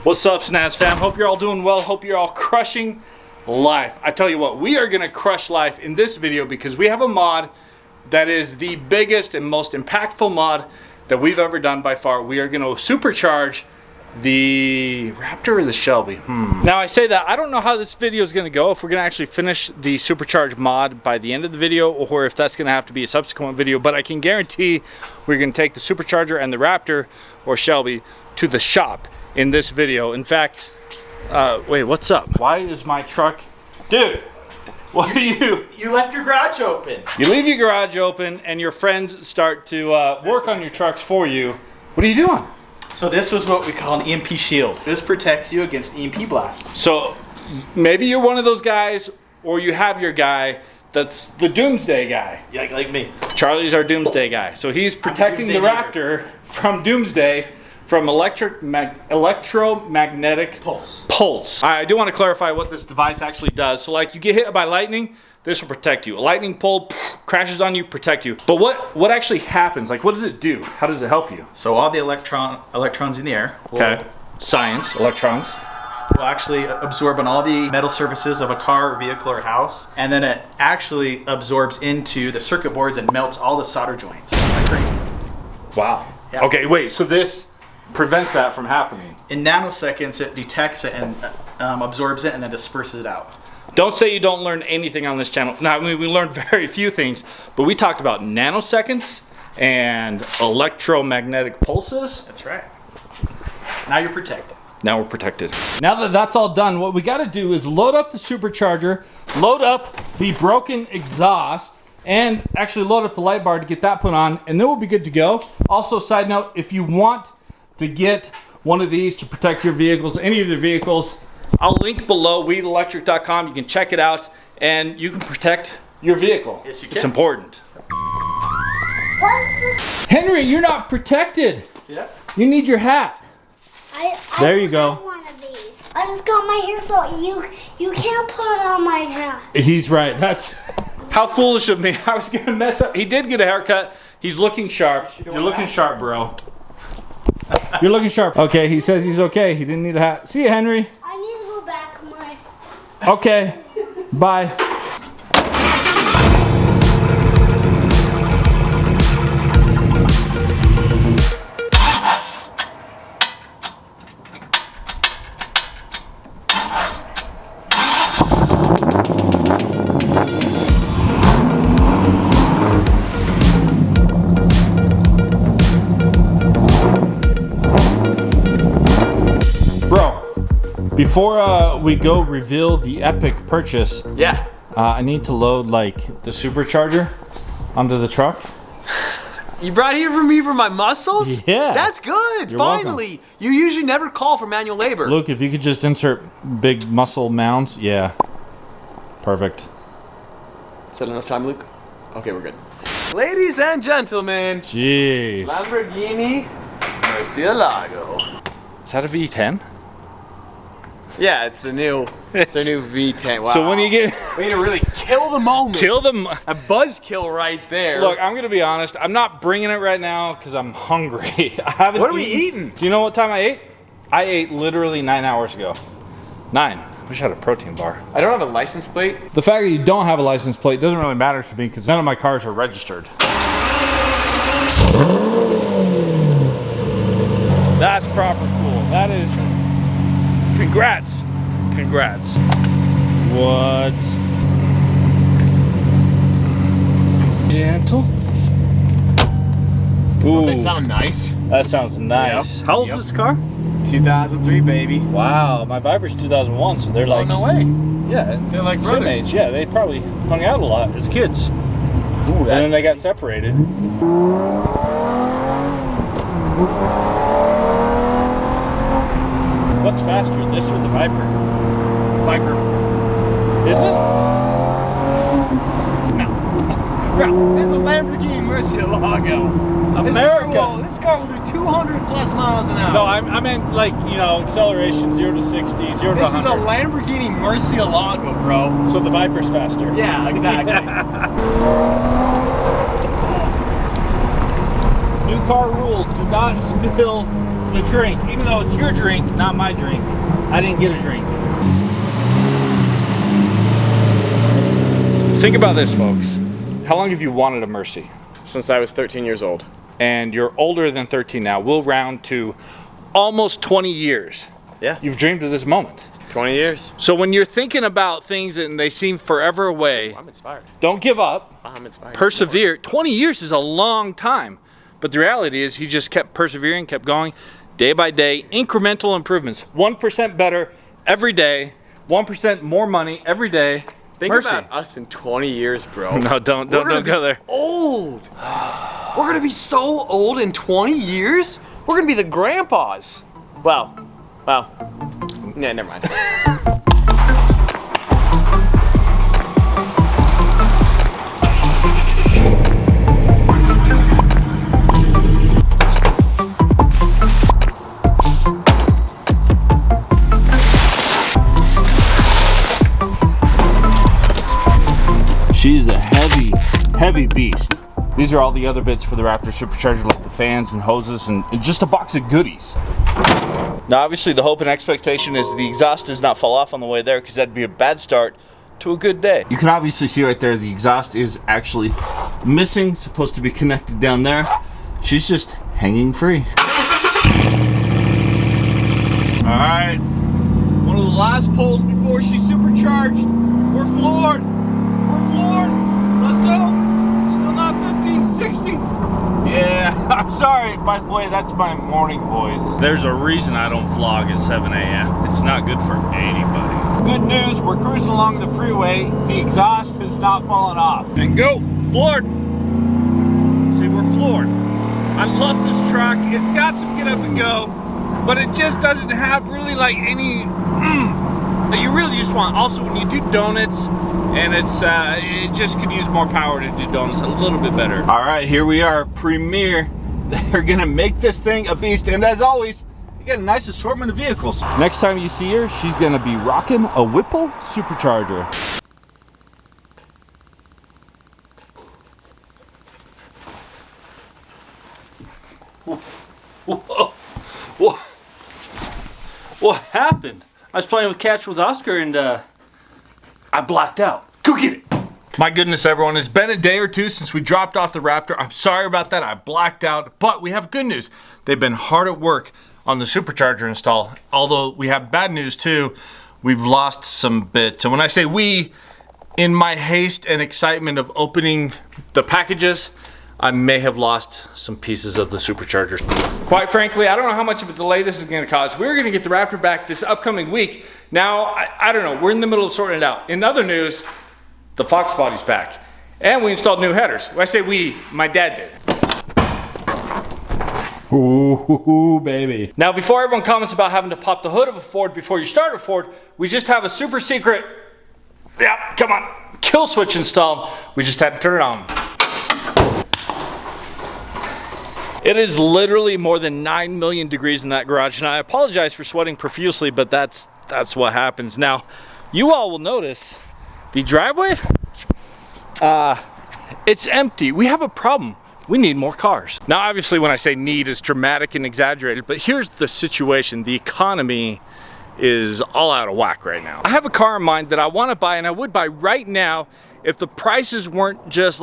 What's up, Snaz fam? Hope you're all doing well. Hope you're all crushing life. I tell you what, we are gonna crush life in this video because we have a mod that is the biggest and most impactful mod that we've ever done by far. We are gonna supercharge the Raptor or the Shelby. Now I say that, I don't know how this video is gonna go, if we're gonna actually finish the supercharge mod by the end of the video or if that's gonna have to be a subsequent video, but I can guarantee we're gonna take the supercharger and the Raptor or Shelby to the shop in this video. In fact, wait, what's up? Why is my truck, dude, what are you? You left your garage open. You leave your garage open and your friends start to work on your trucks for you. What are you doing? So this was what we call an EMP shield. This protects you against EMP blast. So maybe you're one of those guys, or you have your guy that's the doomsday guy. Yeah, like me. Charlie's our doomsday guy. So he's protecting the Raptor from doomsday, from electromagnetic pulse. I do want to clarify what this device actually does. So like you get hit by lightning, this will protect you. A lightning bolt crashes on you, protect you. But what actually happens? Like what does it do? How does it help you? So all the electrons in the air Science, electrons. will actually absorb on all the metal surfaces of a car, or vehicle, or house. And then it actually absorbs into the circuit boards and melts all the solder joints. Like crazy. Wow. Yeah. Okay, wait, so this prevents that from happening. In nanoseconds, it detects it and absorbs it and then disperses it out. Don't say you don't learn anything on this channel. Now, I mean, we learned very few things, but we talked about nanoseconds and electromagnetic pulses. That's right. Now you're protected. Now we're protected. Now that that's all done, what we gotta do is load up the supercharger, load up the broken exhaust, and actually load up the light bar to get that put on, and then we'll be good to go. Also, side note, if you want to get one of these to protect your vehicles, any of your vehicles, I'll link below, weedelectric.com. You can check it out and you can protect your vehicle. Yes, you can. It's important. Henry, you're not protected. Yeah. You need your hat. There you go. One of these. I just got my hair, so you can't put on my hat. He's right. That's how foolish of me. I was gonna mess up. He did get a haircut. He's looking sharp. You're looking sharp, bro. You're looking sharp. Okay, he says he's okay. He didn't need a hat. See you, Henry. I need to go back my. Okay. Bye. Before we go reveal the epic purchase, I need to load like the supercharger onto the truck. You brought it here for me for my muscles? Yeah. That's good. You're Finally. welcome. You usually never call for manual labor. Luke, if you could just insert big muscle mounds, yeah. Perfect. Is that enough time, Luke? Okay, we're good. Ladies and gentlemen, Jeez. Lamborghini Murcielago. Is that a V10? Yeah, it's the new V10. Wow. So when you get way to really kill the moment. kill them. A buzzkill right there. Look, I'm gonna be honest. I'm not bringing it right now because I'm hungry. I haven't. What are we eating? Do you know what time I ate? I ate literally 9 hours ago. 9. I wish I had a protein bar. I don't have a license plate. The fact that you don't have a license plate doesn't really matter to me because none of my cars are registered. That's proper cool. That is. Congrats. Congrats. What? Gentle. Ooh. They sound nice. That sounds nice. Yep. How old is this car? 2003, baby. Wow, my Viper's 2001, so they're like, no way. yeah, They're like same brothers. age. Yeah, they probably hung out a lot as kids. Ooh, And then they got separated. What's faster, this or the Viper? Viper. Is it? No. Bro, this is a Lamborghini Murcielago. America. This car will do 200 plus miles an hour. No, I meant like, you know, acceleration 0 to 60, 0 to 100. This is a Lamborghini Murcielago, bro. So the Viper's faster. Yeah, exactly. New car rule, do not spill the drink, even though it's your drink, not my drink. I didn't get a drink. Think about this, folks. How long have you wanted a Mercy? Since I was 13 years old. And you're older than 13 now. We'll round to almost 20 years. Yeah. You've dreamed of this moment. 20 years. So when you're thinking about things and they seem forever away, I'm inspired. don't give up. I'm inspired. Persevere. 20 years is a long time. But the reality is he just kept persevering, kept going day by day, incremental improvements. 1% better every day, 1% more money every day. Think Mercy. about us in 20 years, bro. No, don't go there. Old. We're gonna be so old in 20 years. We're gonna be the grandpas. Well, yeah, never mind. She's a heavy beast. These are all the other bits for the Raptor supercharger, like the fans and hoses and just a box of goodies. Now obviously the hope and expectation is the exhaust does not fall off on the way there, because that'd be a bad start to a good day. You can obviously see right there the exhaust is actually missing, supposed to be connected down there. She's just hanging free. Alright, one of the last pulls before she's supercharged. We're floored. We're floored. Let's go. Still not 50, 60. Yeah, I'm sorry. By the way, that's my morning voice. There's a reason I don't vlog at 7 a.m. It's not good for anybody. Good news, we're cruising along the freeway. The exhaust has not fallen off. And go, floored. See, we're floored. I love this truck. It's got some get up and go, but it just doesn't have really like any that you really just want. Also, when you do donuts, and it just could use more power to do donuts a little bit better. All right, here we are, Premier. They're gonna make this thing a beast, and as always, you get a nice assortment of vehicles. Next time you see her, she's gonna be rocking a Whipple supercharger. Whoa. What happened? I was playing with Catch with Oscar and I blacked out. Go get it. My goodness, everyone, it's been a day or two since we dropped off the Raptor. I'm sorry about that, I blacked out, but we have good news. They've been hard at work on the supercharger install. Although we have bad news too, we've lost some bits. And when I say we, in my haste and excitement of opening the packages, I may have lost some pieces of the supercharger. Quite frankly, I don't know how much of a delay this is gonna cause. We're gonna get the Raptor back this upcoming week. Now, I don't know, we're in the middle of sorting it out. In other news, the Fox body's back. And we installed new headers. When I say we, my dad did. Ooh, baby. Now, before everyone comments about having to pop the hood of a Ford before you start a Ford, we just have a super secret, yeah, come on, kill switch installed. We just had to turn it on. It is literally more than 9 million degrees in that garage, and I apologize for sweating profusely, but that's what happens. Now, you all will notice the driveway, it's empty. We have a problem. We need more cars. Now, obviously, when I say need, it's dramatic and exaggerated, but here's the situation. The economy is all out of whack right now. I have a car in mind that I want to buy, and I would buy right now if the prices weren't just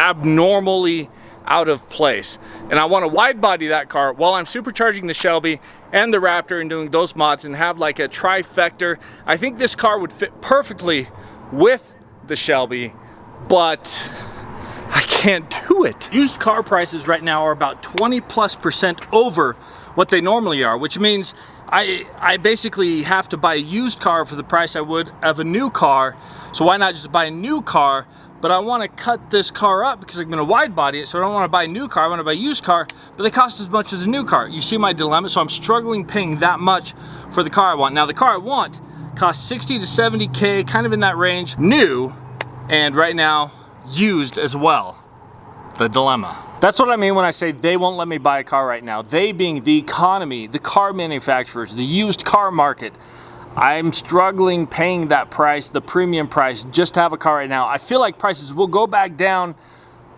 abnormally out of place. And I want to wide body that car while I'm supercharging the Shelby and the Raptor and doing those mods and have like a trifecta. I think this car would fit perfectly with the Shelby, but I can't do it. Used car prices right now are about 20+% over what they normally are, which means I basically have to buy a used car for the price I would of a new car. So why not just buy a new car? But I want to cut this car up because I'm going to wide body it, so I don't want to buy a new car, I want to buy a used car, but they cost as much as a new car. You see my dilemma, so I'm struggling paying that much for the car I want. Now the car I want costs 60 to 70K, kind of in that range, new, and right now, used as well. The dilemma. That's what I mean when I say they won't let me buy a car right now. They being the economy, the car manufacturers, the used car market. I'm struggling paying that price, the premium price, just to have a car right now. I feel like prices will go back down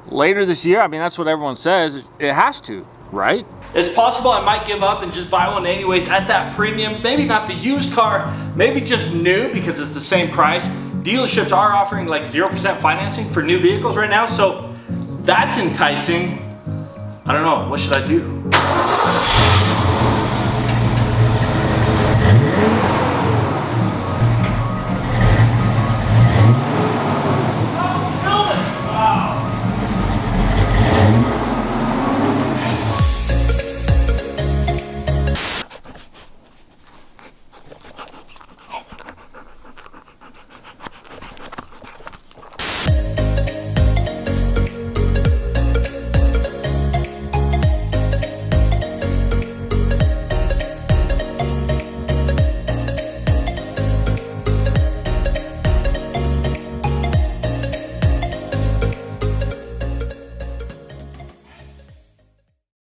later this year. I mean, that's what everyone says. It has to. right? It's possible I might give up and just buy one anyways at that premium. Maybe not the used car, maybe just new because it's the same price. Dealerships are offering like 0% financing for new vehicles right now, so that's enticing. I don't know, what should I do?